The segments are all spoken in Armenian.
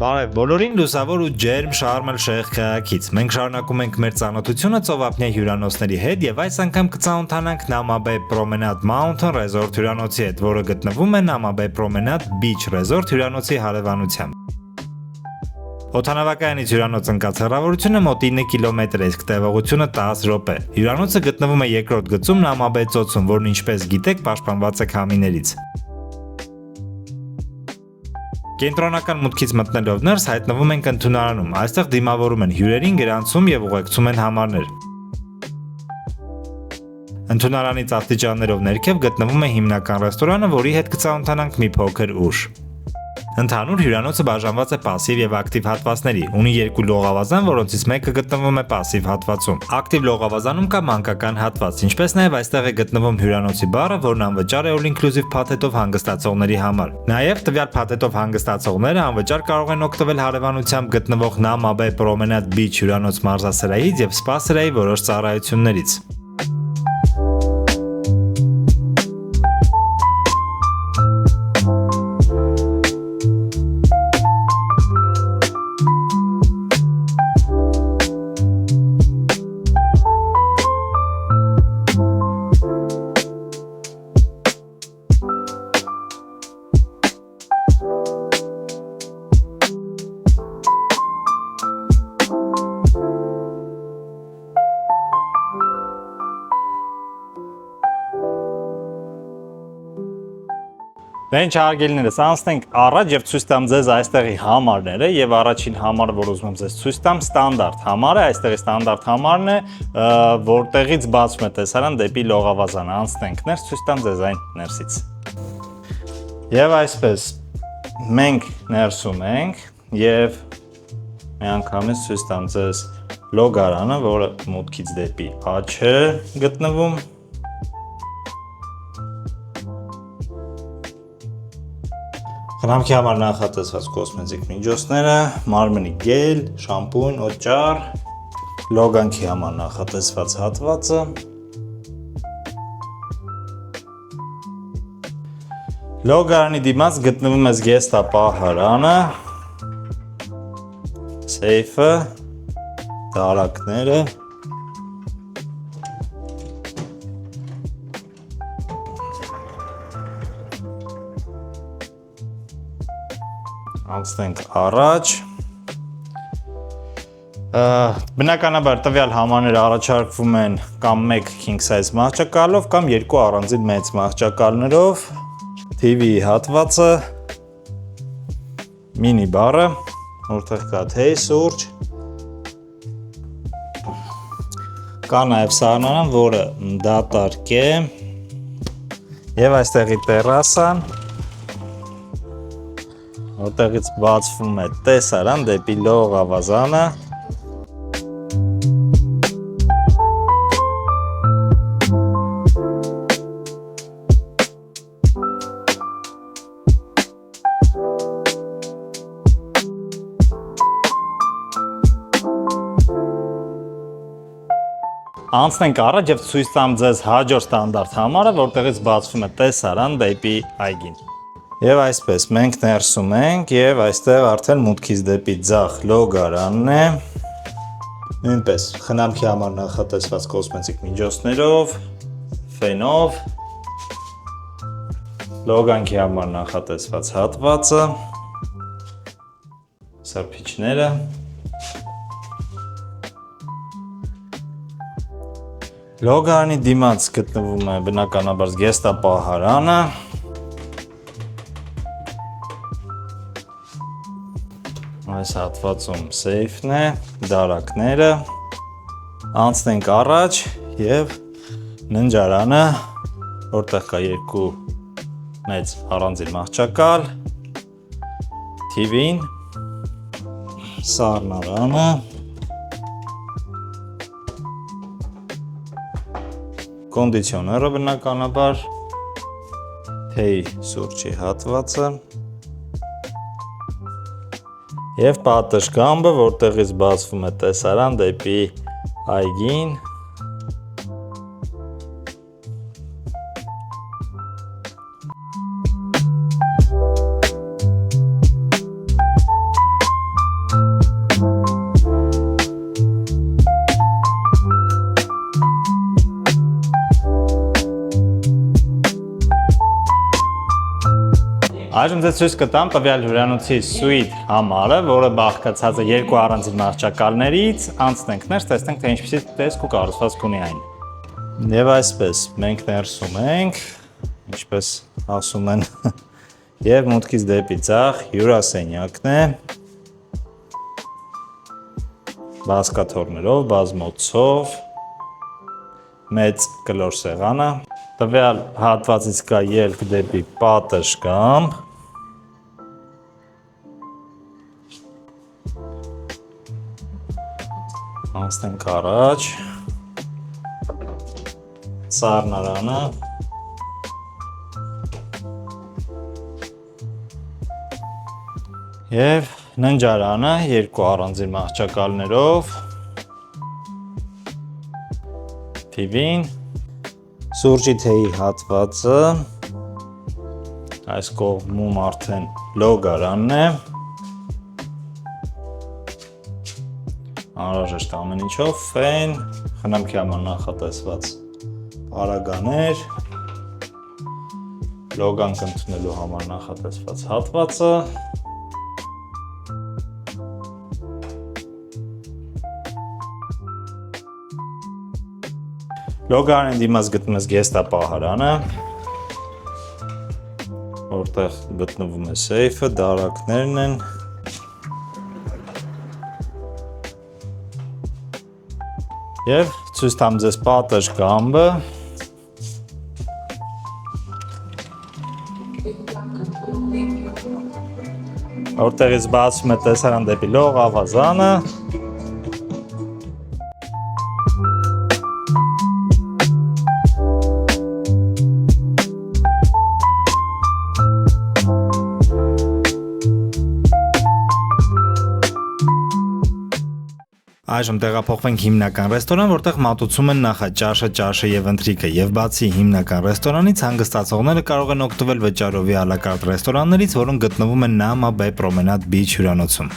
Բարև բոլորին, լուսավոր ու ջերմ շարմել շեղ քաղաքից։ Մենք շարունակում ենք մեր ծանոթությունը ծովափնյա հյուրանոցների հետ եւ այս անգամ կծանոթանանք Nama Bay Promenade Mountain Resort հյուրանոցի հետ, որը գտնվում է Nama Bay Promenade Beach Resort հյուրանոցի հարևանությամբ։ Օդանավակայանից հյուրանոց ընկած հեռավորությունը մոտ 9 կիլոմետր է, իսկ տևողությունը 10 րոպե։ Հյուրանոցը գտնվում է երկրորդ գծում Nama Bay ծոցում, որն ինչպես գիտեք, պաշտպանված է քամիներից։ Կենտրոնական մուտքից մտնելով ներս հայտնվում ենք ընդունարանում, այստեղ դիմավորում են հյուրերին, գրանցում եւ ուղեկցում են համարներ։ Ընդունարանից աստիճաններով ներքև գտնվում է հիմնական ռեստորանը, որի հետ կծանոթանանք մի փոքր ուշ։ Ընդհանուր հյուրանոցը բաժանված է պասիվ եւ ակտիվ հատվածների, ունի երկու լողավազան, որոնցից մեկը գտնվում է պասիվ հատվածում։ Ակտիվ լողավազանում կա մանկական հատված, ինչպես նաեւ այստեղ է գտնվում հյուրանոցի բարը, որն անվճար է all-inclusive փաթեթով հանգստացողների համար։ Նաեւ տվյալ փաթեթով հանգստացողները անվճար կարող են օգտվել հարևանությամբ գտնվող Nama Bay Promenade Beach հյուրանոց մարզասրահից եւ սպա սրահի որոշ ծառայություններից։ Ինչ հարգելիներս, անցնենք առաջ եւ ցույց տամ ձեզ այստեղի համարները եւ առաջին համարը, որ ուզում եմ ձեզ ցույց տամ, ստանդարտ համարը, այստեղի ստանդարտ համարն է, որտեղից բացվում է տեսարան դեպի լողավազան, անցնենք ներս, ցույց տամ ձեզ այն ներսից։ Եվ այսպես մենք ներսում ենք եւ միանգամից ցույց տամ ձեզ լոգարանը, որը մուտքից դեպի աջ է գտնվում։ Խնամքի համար նախատեսված կոսմետիկ միջոցները, մարմնի գել, շամպուն, օճառ, լոգանքի համար նախատեսված հատվածը, լոգարանի դիմաց գտնվում է զգեստապահարանը, սեյֆը, դարակները, անցնենք առաջ։ Բնականաբար տվյալ համարները առաջարկվում են կամ 1 king size մահճակալով կամ 2 առանձին մեծ մահճակալներով, TV հատվածը, մինի բարը, որտեղ կա թեյ, սուրճ, կա նաև սառնարան, որը դատարկ է, եւ այստեղի տերասան, որտեղից բացվում է տեսարան դեպի լողավազանը։ Անցնենք առաջ եւ ցույց տամ ձեզ հաջորդ ստանդարտ համարը, որտեղից բացվում է տեսարան դեպի այգին։ Եվ այսպես մենք ներսում ենք եւ այստեղ արդեն մուտքից դեպի ձախ լոգարանն է։ Նույնպես խնամքի համար նախատեսված կոսմետիկ միջոցներով, ֆենով, լոգանքի համար նախատեսված հատվածը, սրբիչները, լոգարանի դիմաց գտնվում է բնականաբար զգեստապահարանը, այս հատվածում սեյֆն է, դարակները, անցնենք առաջ եւ ննջարանը, որտեղ կա 2 մեծ առանձին մահճակալ, TV-ն, սառնարանը, կոնդիցիոները բնականաբար, թեյ սուրճի հատվածը, եւ պատշգամբը, որտեղից բացվում է տեսարան դեպի այգին, Այժմ ձեզ ցույց կտամ տվյալ հյուրանոցի սուիթ համարը, որը բաղկացած է երկու առանձին մահճակալներից, անցնենք ներս, տեսնենք թե ինչպիսի տեսք ու կառուցվածք ունի այն։ Եվ այսպես մենք ներսում ենք, ինչպես ասում են, եւ մուտքից դեպի ձախ հյուրասենյակն է։ Բազկաթոռներով, բազմոցով, մեծ կլոր սեղանը։ Տվյալ հատվածից կա ելք դեպի պատշգամբ։ Անցնենք առաջ։ Սառնարանը։ Եվ ննջարանը երկու առանձին մահճակալներով։ TV-ն, սուրճի թեյի հատվածը, այս կողմում արդեն լոգարանն է, անհրաժեշտ ամեն ինչով, ֆեն, խնամքի համար նախատեսված պարագաներ, լոգանք ընդունելու համար նախատեսված հատվածը, լոգարանի դիմաց գտնվում է զգեստապահարանը, որտեղ գտնվում է սեյֆը, դարակներն են։ Եվ ցույց տամ ձեզ պատշգամբը։ Որտեղից բացվում է տեսարան դեպի լողավազանը։ Այժմ տեղափոխվենք հիմնական ռեստորան, որտեղ մատուցում են նախաճաշը, ճաշը եւ ընթրիքը, եւ բացի հիմնական ռեստորանից հանգստացողները կարող են օգտվել վճարովի ալակարտ ռեստորաններից, որոնք գտնվում են Nama Bay Promenade Beach հյուրանոցում։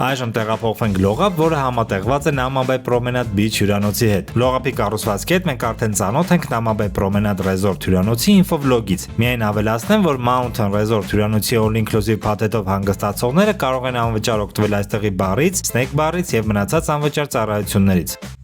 Այժմ տեղափոխվենք լողափ, որը համատեղված է Nama Bay Promenade Beach հյուրանոցի հետ։ Լողափի կառուցվածքի հետ մենք արդեն ծանոթ ենք Nama Bay Promenade Resort հյուրանոցի ինֆովլոգից։ Միայն ավելացնեմ, որ Mountain Resort հյուրանոցի all inclusive փաթեթով հանգստացողները կարող են անվճար օգտվել այստեղի բարից, սնեք բարից եւ մնացած անվճար ծառայություններից։